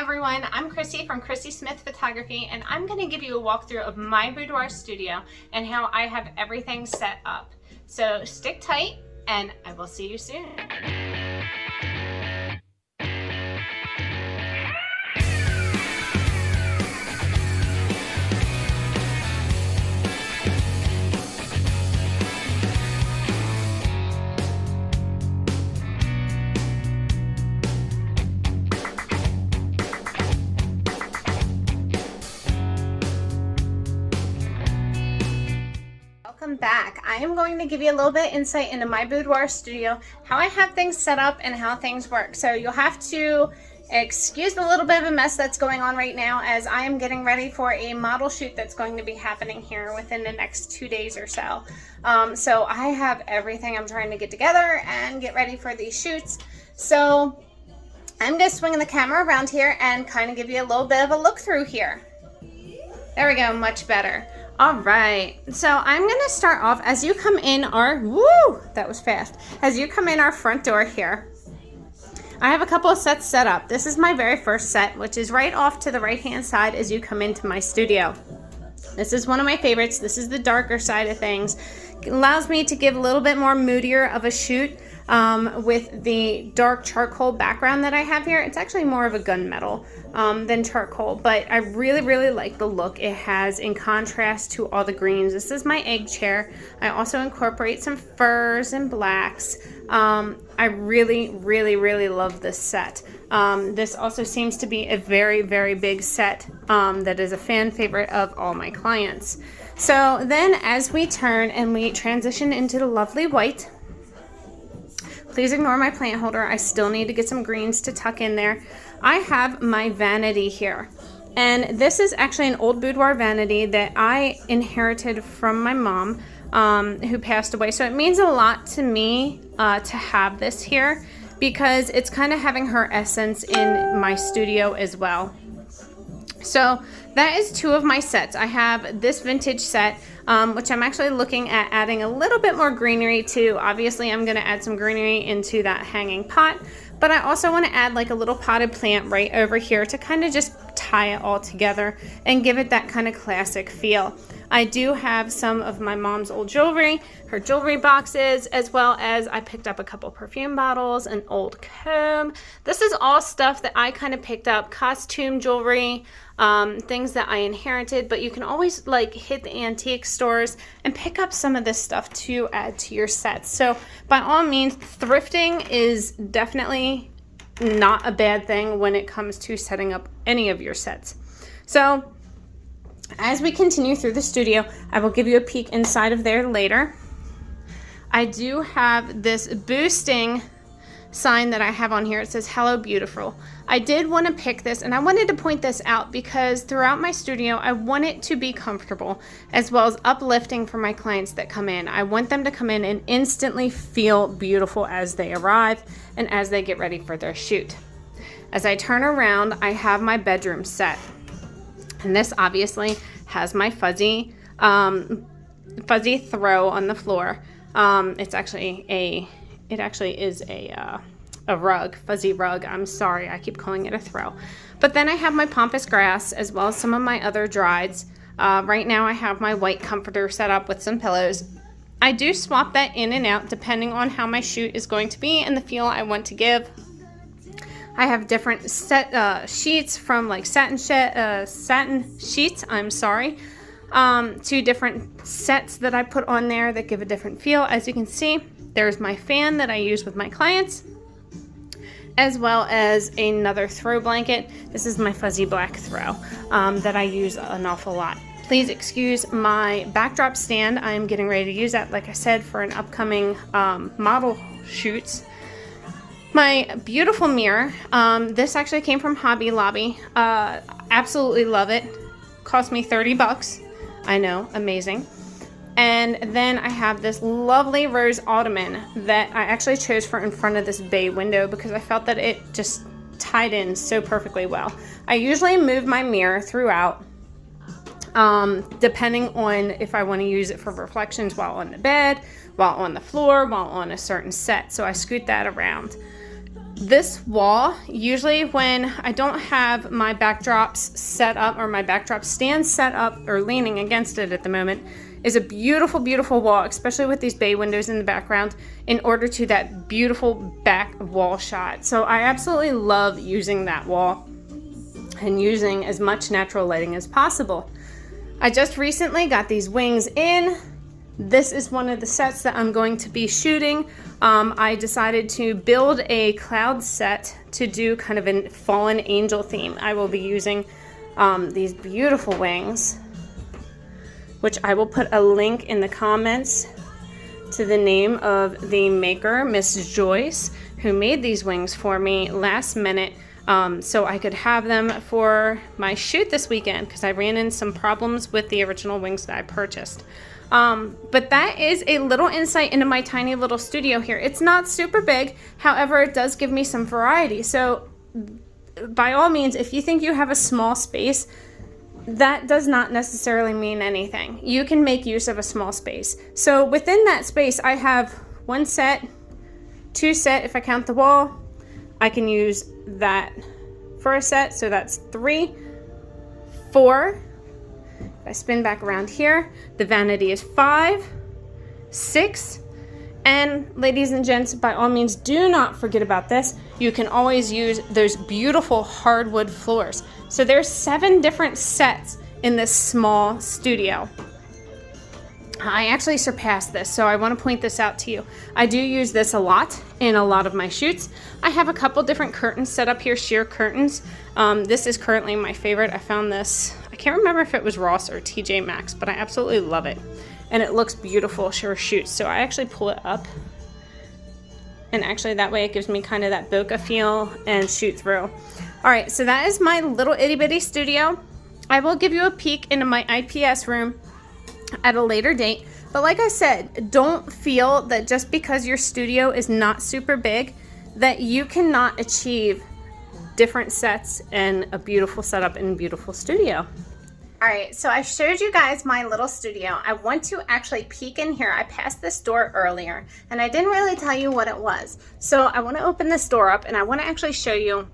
everyone, I'm Chrissy from Chrissy Smith Photography, and I'm going to give you a walkthrough of my boudoir studio and how I have everything set up. So stick tight and I will see you soon. Welcome back. I am going to give you a little bit of insight into my boudoir studio, how I have things set up and how things work. So you'll have to excuse the little bit of a mess that's going on right now as I am getting ready for a model shoot that's going to be happening here within the next 2 days or so. So I have everything I'm trying to get together and get ready for these shoots. So I'm just swinging the camera around here and kind of give you a little bit of a look through here. There we go, much better. All right, so I'm gonna start off as you come in our, woo, that was fast. As you come in our front door here, I have a couple of sets set up. This is my very first set, which is right off to the right-hand side as you come into my studio. This is one of my favorites. This is the darker side of things. It allows me to give a little bit more moodier of a shoot with the dark charcoal background that I have here. It's actually more of a gunmetal than charcoal, but I really, really like the look it has in contrast to all the greens. This is my egg chair. I also incorporate some furs and blacks. I really, really, really love this set. This also seems to be a very, very big set that is a fan favorite of all my clients. So then as we turn and we transition into the lovely white, please ignore my plant holder. I still need to get some greens to tuck in there. I have my vanity here. And this is actually an old boudoir vanity that I inherited from my mom who passed away. So it means a lot to me to have this here because it's kind of having her essence in my studio as well. So that is two of my sets. I have this vintage set, which I'm actually looking at adding a little bit more greenery to. Obviously, I'm going to add some greenery into that hanging pot, but I also want to add like a little potted plant right over here to kind of just tie it all together and give it that kind of classic feel. I do have some of my mom's old jewelry, her jewelry boxes, as well as I picked up a couple perfume bottles, an old comb. This is all stuff that I kind of picked up, costume jewelry, things that I inherited, but you can always like hit the antique stores and pick up some of this stuff to add to your sets. So by all means, thrifting is definitely not a bad thing when it comes to setting up any of your sets. So as we continue through the studio, I will give you a peek inside of there later. I do have this boosting sign that I have on here. It says, "Hello, beautiful." I did want to pick this, and I wanted to point this out because throughout my studio, I want it to be comfortable as well as uplifting for my clients that come in. I want them to come in and instantly feel beautiful as they arrive and as they get ready for their shoot. As I turn around, I have my bedroom set. And this obviously has my fuzzy throw on the floor. It actually is a rug, fuzzy rug. I'm sorry, I keep calling it a throw. But then I have my pampas grass as well as some of my other drieds. Right now I have my white comforter set up with some pillows. I do swap that in and out depending on how my shoot is going to be and the feel I want to give. I have different sheets from like satin sheets, to different sets that I put on there that give a different feel. As you can see, there's my fan that I use with my clients, as well as another throw blanket. This is my fuzzy black throw that I use an awful lot. Please excuse my backdrop stand. I'm getting ready to use that, like I said, for an upcoming model shoots. My beautiful mirror, this actually came from Hobby Lobby. Absolutely love it. Cost me 30 bucks. I know, amazing. And then I have this lovely rose ottoman that I actually chose for in front of this bay window because I felt that it just tied in so perfectly well. I usually move my mirror throughout, depending on if I want to use it for reflections while on the bed, while on the floor, while on a certain set. So I scoot that around. This wall, usually when I don't have my backdrops set up or my backdrop stand set up or leaning against it at the moment, is a beautiful, beautiful wall, especially with these bay windows in the background, in order to that beautiful back wall shot. So I absolutely love using that wall and using as much natural lighting as possible. I just recently got these wings in. This is one of the sets that I'm going to be shooting. I decided to build a cloud set to do kind of a fallen angel theme. I will be using these beautiful wings, which I will put a link in the comments to the name of the maker, Miss Joyce, who made these wings for me last minute, so I could have them for my shoot this weekend, because I ran into some problems with the original wings that I purchased. But that is a little insight into my tiny little studio here. It's not super big, however, it does give me some variety. So by all means, if you think you have a small space, that does not necessarily mean anything. You can make use of a small space. So within that space, I have one set, two set if I count the wall. I can use that for a set, so that's 3, 4. If I spin back around here, the vanity is 5, 6, and ladies and gents, by all means, do not forget about this. You can always use those beautiful hardwood floors. So there's 7 different sets in this small studio. I actually surpassed this, so I want to point this out to you. I do use this a lot in a lot of my shoots. I have a couple different curtains set up here, sheer curtains. This is currently my favorite. I found this, I can't remember if it was Ross or TJ Maxx, but I absolutely love it. And it looks beautiful for shoots. So I actually pull it up. And actually that way it gives me kind of that bokeh feel and shoot through. All right, so that is my little itty bitty studio. I will give you a peek into my IPS room at a later date. But like I said, don't feel that just because your studio is not super big that you cannot achieve different sets and a beautiful setup and beautiful studio. All right, so I showed you guys my little studio. I want to actually peek in here. I passed this door earlier and I didn't really tell you what it was. So I want to open this door up and I want to actually show you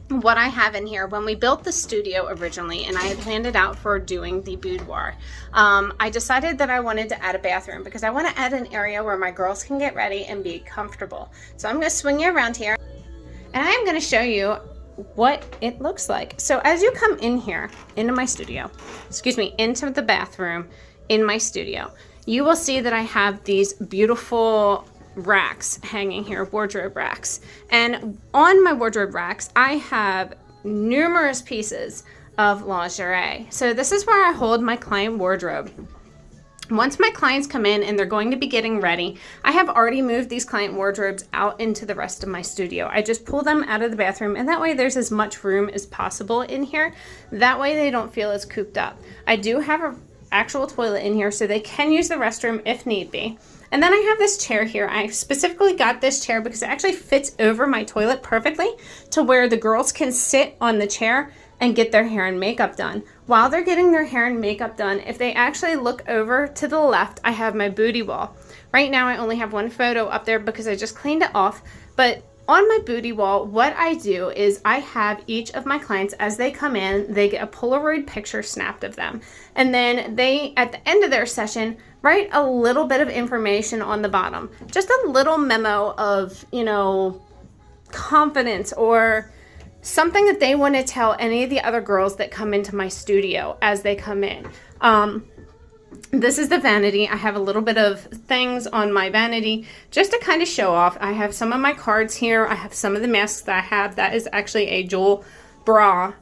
what I have in here. When we built the studio originally and I had planned it out for doing the boudoir, I decided that I wanted to add a bathroom because I want to add an area where my girls can get ready and be comfortable. So I'm going to swing you around here and I'm going to show you what it looks like. So as you come in here into my studio, into the bathroom in my studio, you will see that I have these beautiful racks hanging here, wardrobe racks. And on my wardrobe racks, I have numerous pieces of lingerie. So this is where I hold my client wardrobe. Once my clients come in and they're going to be getting ready, I have already moved these client wardrobes out into the rest of my studio. I just pull them out of the bathroom and that way there's as much room as possible in here. That way they don't feel as cooped up. I do have an actual toilet in here so they can use the restroom if need be. And then I have this chair here. I specifically got this chair because it actually fits over my toilet perfectly to where the girls can sit on the chair and get their hair and makeup done. While they're getting their hair and makeup done, if they actually look over to the left, I have my booty wall. Right now I only have one photo up there because I just cleaned it off, but on my booty wall, what I do is I have each of my clients, as they come in, they get a Polaroid picture snapped of them. And then they, at the end of their session, write a little bit of information on the bottom. Just a little memo of, you know, confidence or something that they want to tell any of the other girls that come into my studio as they come in. This is the vanity. I have a little bit of things on my vanity just to kind of show off. I have some of my cards here. I have some of the masks that I have. That is actually a jewel bra.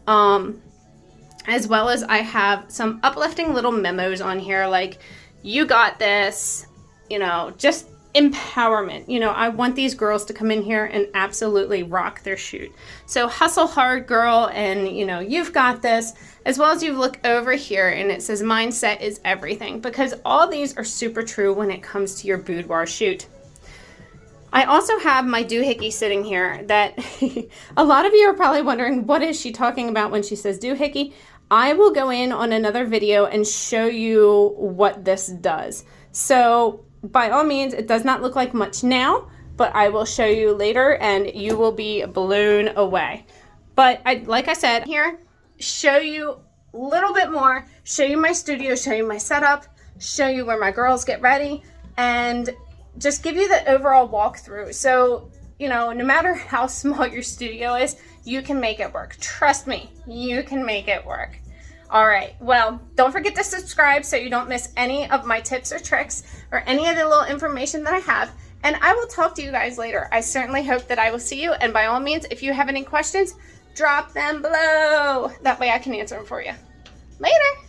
As well as I have some uplifting little memos on here like, you got this, you know, just empowerment. You know, I want these girls to come in here and absolutely rock their shoot. So hustle hard, girl, and you know, you've got this. As well as you look over here and it says mindset is everything, because all these are super true when it comes to your boudoir shoot. I also have my doohickey sitting here that a lot of you are probably wondering, what is she talking about when she says doohickey? I will go in on another video and show you what this does. So by all means, it does not look like much now, but I will show you later and you will be blown away. But like I said, here, show you a little bit more, show you my studio, show you my setup, show you where my girls get ready, and just give you the overall walkthrough. So, you know, no matter how small your studio is, you can make it work. Trust me, you can make it work. All right, well, don't forget to subscribe so you don't miss any of my tips or tricks or any of the little information that I have. And I will talk to you guys later. I certainly hope that I will see you. And by all means, if you have any questions, drop them below. That way I can answer them for you. Later.